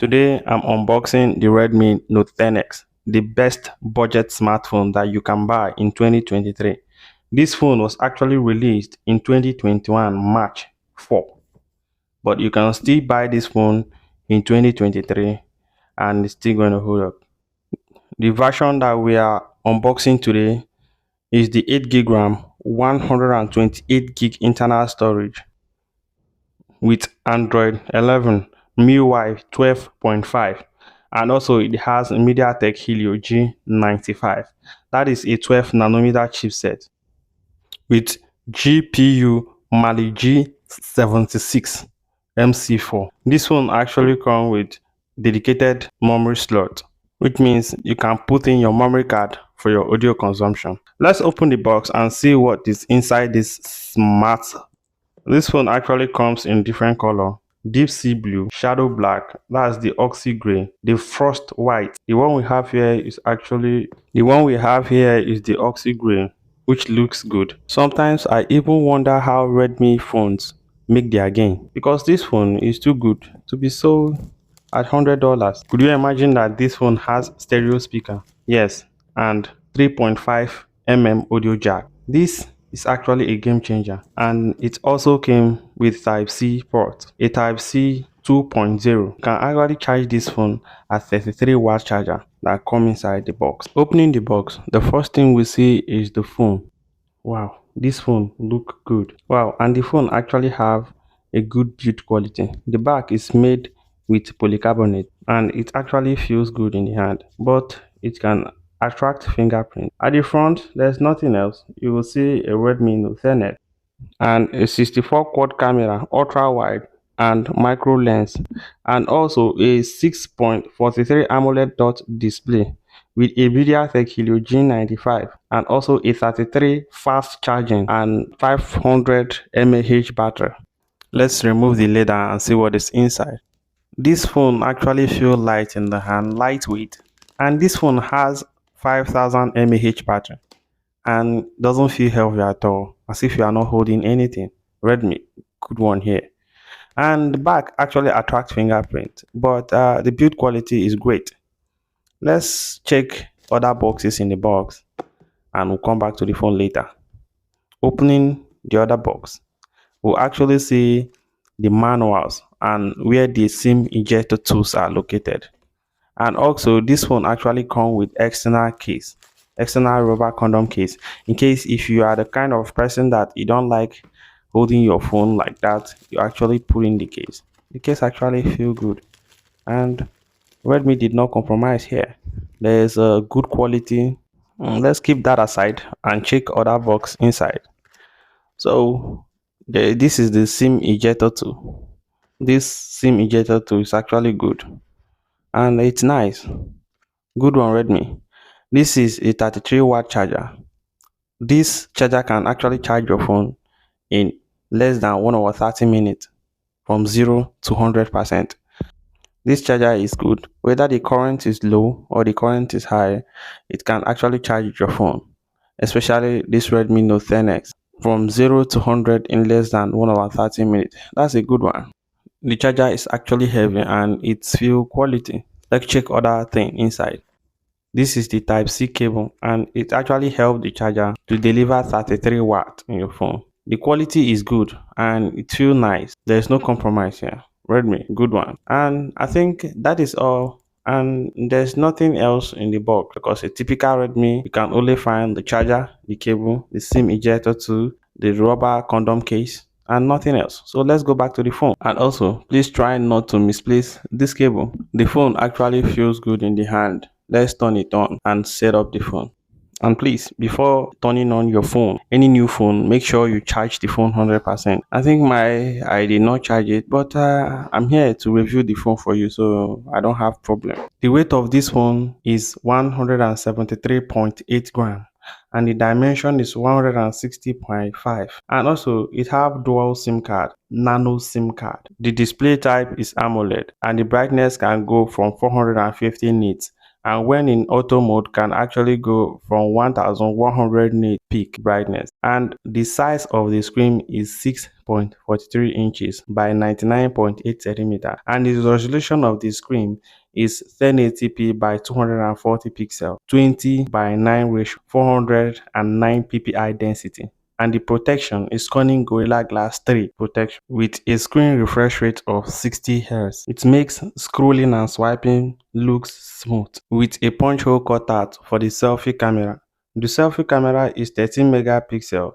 Today I'm unboxing the Redmi Note 10X, the best budget smartphone that you can buy in 2023. This phone was actually released in 2021 March 4, but you can still buy this phone in 2023 and it's still going to hold up. The version that we are unboxing today is the 8 gig RAM, 128 gig internal storage with Android 11, MIUI 12.5, and also it has MediaTek Helio G95. That is a 12 nanometer chipset with GPU Mali G76 MC4. This one actually comes with dedicated memory slot, which means you can put in your memory card for your audio consumption. Let's open the box and see what is inside this smart. This phone actually comes in different color: deep sea blue, shadow black, that's the oxy gray, the frost white. The one we have here is the oxy gray, which looks good. Sometimes I even wonder how Redmi phones make their gain, because this phone is too good to be sold at $100. Could you imagine that this phone has stereo speaker? Yes, and 3.5 mm audio jack. This is actually a game changer, and it also came with Type-C port, a Type-C 2.0. You can actually charge this phone at 33-watt charger that come inside the box. Opening the box, the first thing we see is the phone. Wow, this phone look good. Wow, and the phone actually have a good build quality. The back is made with polycarbonate and it actually feels good in the hand, but it can attract fingerprint. At the front, there's nothing else. You will see a Redmi Note 10X and a 64-quad camera, ultra wide and micro lens, and also a 6.43 AMOLED dot display with a MediaTek Helio G95 and also a 33 fast charging and 500 mAh battery. Let's remove the leather and see what is inside. This phone actually feels light in the hand, lightweight, and this phone has 5000 mAh battery and doesn't feel heavy at all, as if you are not holding anything. Redmi, good one here. And the back actually attracts fingerprint, but the build quality is great. Let's check other boxes in the box and we'll come back to the phone later. Opening the other box, we'll actually see the manuals and where the SIM ejector tools are located. And also this phone actually comes with external case, external rubber condom case, in case if you are the kind of person that you don't like holding your phone like that, you actually put in the case. The case actually feel good, and Redmi did not compromise here. There's a good quality. Let's keep that aside and check other box inside. So this is the SIM ejector tool. This SIM ejector tool is actually good and it's nice. Good one, Redmi. This is a 33-watt charger. This charger can actually charge your phone in less than 1 hour 30 minutes from 0 to 100%. This charger is good. Whether the current is low or the current is high, it can actually charge your phone, especially this Redmi Note 10X, from 0 to 100 in less than 1 hour 30 minutes. That's a good one. The charger is actually heavy and it's feel quality. Let's check other thing inside. This is the Type-C cable and it actually helps the charger to deliver 33 watt in your phone. The quality is good and it feels nice. There's no compromise here. Redmi, good one. And I think that is all. And there's nothing else in the box, because a typical Redmi, you can only find the charger, the cable, the SIM ejector tool, the rubber condom case, and nothing else. So let's go back to the phone. And also, please try not to misplace this cable. The phone actually feels good in the hand. Let's turn it on and set up the phone. And please, before turning on your phone, any new phone, make sure you charge the phone 100%. I think I did not charge it, but I'm here to review the phone for you, so I don't have problem. The weight of this phone is 173.8 grams. And the dimension is 160.5, and also it have dual SIM card, nano SIM card. The display type is AMOLED and the brightness can go from 450 nits and when in auto mode can actually go from 1100 nit peak brightness. And the size of the screen is 6.43 inches by 99.8 centimeter, and the resolution of the screen is 1080p by 240 pixel, 20 by 9 ratio, 409 ppi density. And the protection is Corning Gorilla Glass 3 protection with a screen refresh rate of 60 Hz. It makes scrolling and swiping looks smooth with a punch hole cutout for the selfie camera. The selfie camera is 13 megapixel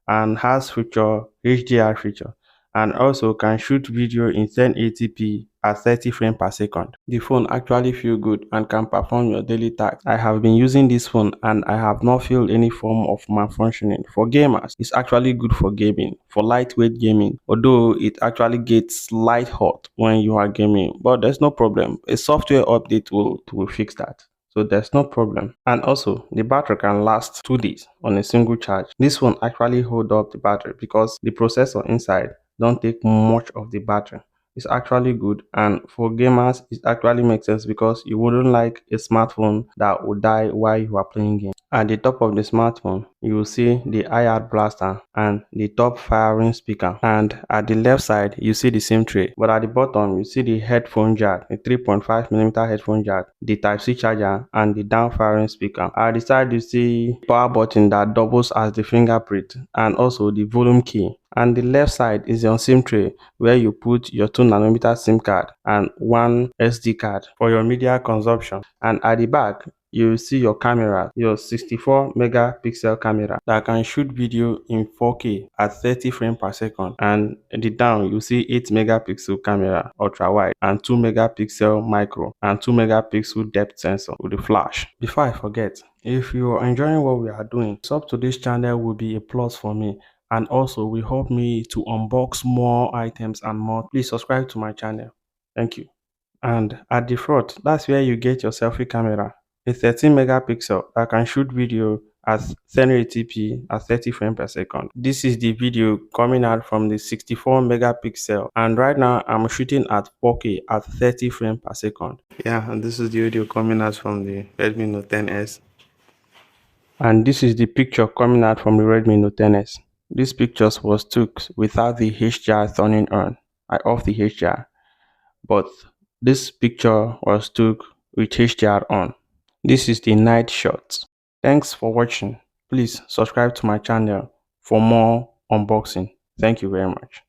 and has feature HDR feature, and also can shoot video in 1080p at 30 frames per second. The phone actually feels good and can perform your daily tasks. I have been using this phone and I have not felt any form of malfunctioning. For gamers, it's actually good for gaming, for lightweight gaming, although it actually gets light hot when you are gaming, but there's no problem. A software update will fix that. So there's no problem. And also, the battery can last 2 days on a single charge. This one actually hold up the battery because the processor inside don't take much of the battery. It's actually good, and for gamers it actually makes sense because you wouldn't like a smartphone that will die while you are playing games. At the top of the smartphone, you will see the IR blaster and the top firing speaker, and at the left side you see the SIM tray, but at the bottom you see the headphone jack, a 3.5mm headphone jack, the Type-C charger, and the down firing speaker. At the side you see power button that doubles as the fingerprint, and also the volume key. And the left side is your SIM tray where you put your 2nm SIM card and one SD card for your media consumption. And at the back, you will see your camera, your 64 megapixel camera that can shoot video in 4K at 30 frames per second. And at the down, you see 8 megapixel camera ultra wide and 2 megapixel micro and 2 megapixel depth sensor with the flash. Before I forget, if you are enjoying what we are doing, sub to this channel will be a plus for me, and also will help me to unbox more items and more. Please subscribe to my channel. Thank you. And at the front, that's where you get your selfie camera, a 13 megapixel that can shoot video at 1080p at 30 frames per second. This is the video coming out from the 64 megapixel, and right now I'm shooting at 4K at 30 frames per second. Yeah, and this is the video coming out from the Redmi Note 10s. And this is the picture coming out from the Redmi Note 10s. These pictures was took without the HDR turning on. I off the HDR, but this picture was took with HDR on. This is the night shot. Thanks for watching. Please subscribe to my channel for more unboxing. Thank you very much.